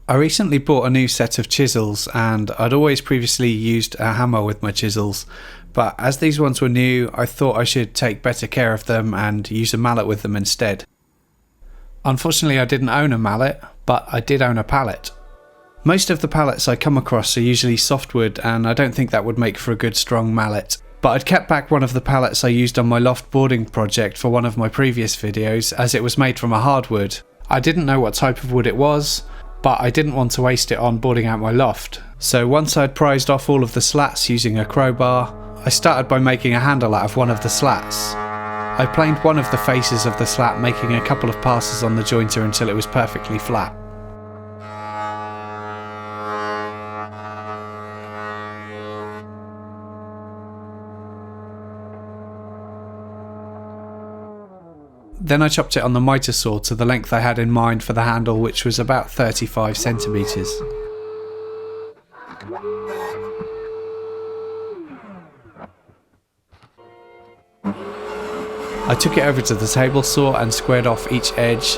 I recently bought a new set of chisels, and I'd always previously used a hammer with my chisels, but as these ones were new, I thought I should take better care of them and use a mallet with them instead. Unfortunately, I didn't own a mallet, but I did own a pallet. Most of the pallets I come across are usually softwood, and I don't think that would make for a good strong mallet. But I'd kept back one of the pallets I used on my loft boarding project for one of my previous videos, as it was made from a hardwood. I didn't know what type of wood it was, but I didn't want to waste it on boarding out my loft. So once I'd prized off all of the slats using a crowbar, I started by making a handle out of one of the slats. I planed one of the faces of the slat, making a couple of passes on the jointer until it was perfectly flat. Then I chopped it on the miter saw to the length I had in mind for the handle, which was about 35 centimetres. I took it over to the table saw and squared off each edge,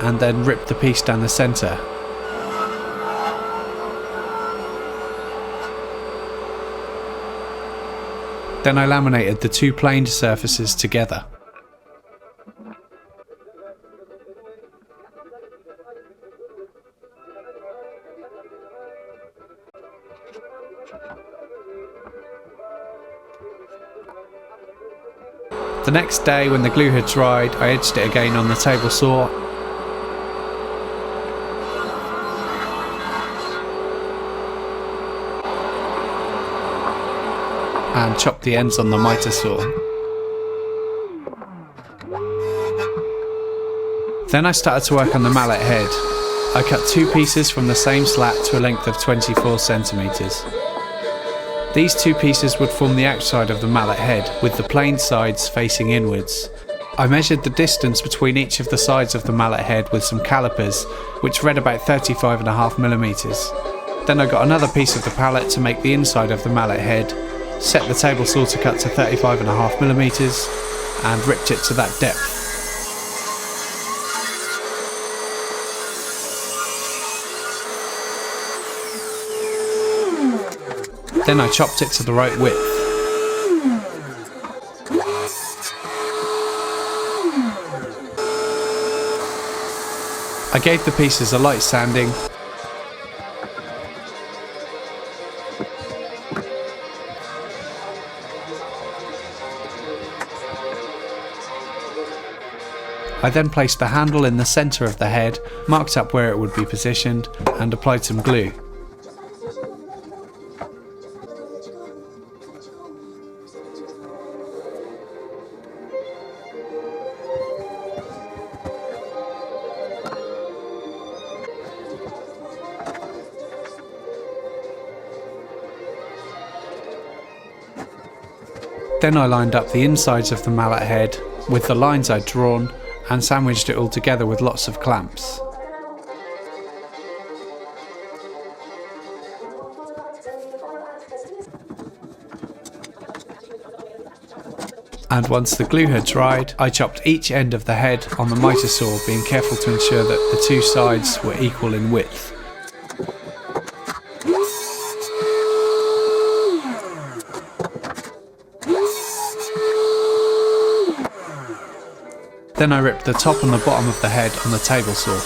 and then ripped the piece down the centre. Then I laminated the two planed surfaces together. The next day, when the glue had dried, I edged it again on the table saw and chopped the ends on the miter saw. Then I started to work on the mallet head. I cut two pieces from the same slat to a length of 24 centimetres. These two pieces would form the outside of the mallet head, with the planed sides facing inwards. I measured the distance between each of the sides of the mallet head with some calipers, which read about 35.5mm. Then I got another piece of the pallet to make the inside of the mallet head, set the table saw to cut to 35.5mm, and ripped it to that depth. Then I chopped it to the right width. I gave the pieces a light sanding. I then placed the handle in the centre of the head, marked up where it would be positioned, and applied some glue. Then I lined up the insides of the mallet head with the lines I'd drawn and sandwiched it all together with lots of clamps. And once the glue had dried, I chopped each end of the head on the miter saw, being careful to ensure that the two sides were equal in width. Then I ripped the top and the bottom of the head on the table saw.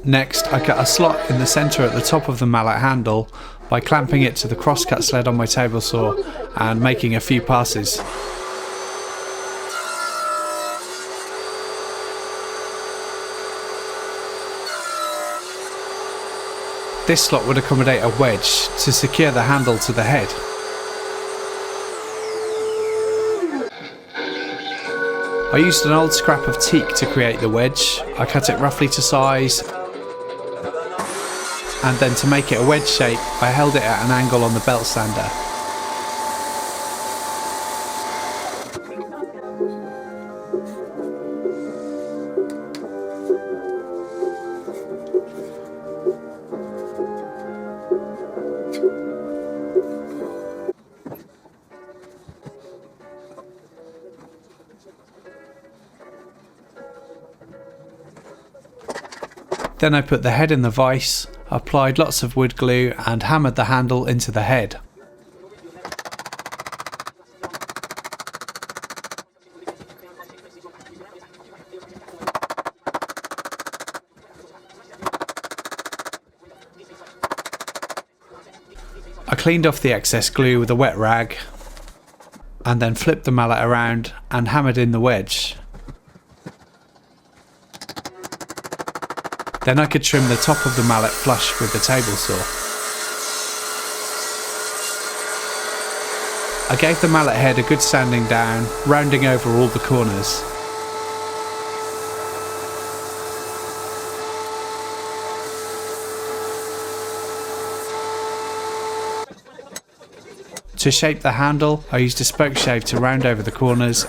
Next, I cut a slot in the centre at the top of the mallet handle by clamping it to the crosscut sled on my table saw and making a few passes. This slot would accommodate a wedge to secure the handle to the head. I used an old scrap of teak to create the wedge. I cut it roughly to size, and then to make it a wedge shape, I held it at an angle on the belt sander. Then I put the head in the vise, applied lots of wood glue and hammered the handle into the head. I cleaned off the excess glue with a wet rag and then flipped the mallet around and hammered in the wedge. Then I could trim the top of the mallet flush with the table saw. I gave the mallet head a good sanding down, rounding over all the corners. To shape the handle, I used a spoke shave to round over the corners.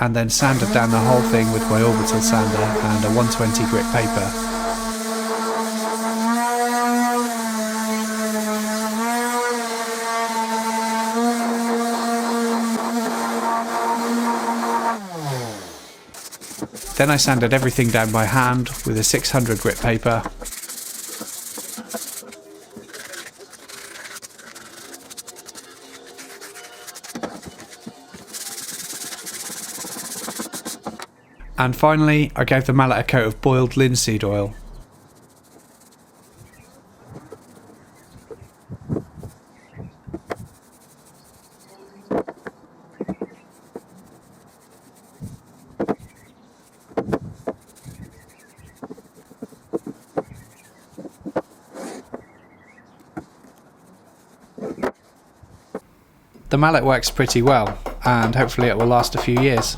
And then sanded down the whole thing with my orbital sander and a 120 grit paper. Then I sanded everything down by hand with a 600 grit paper. And finally, I gave the mallet a coat of boiled linseed oil. The mallet works pretty well, and hopefully it will last a few years.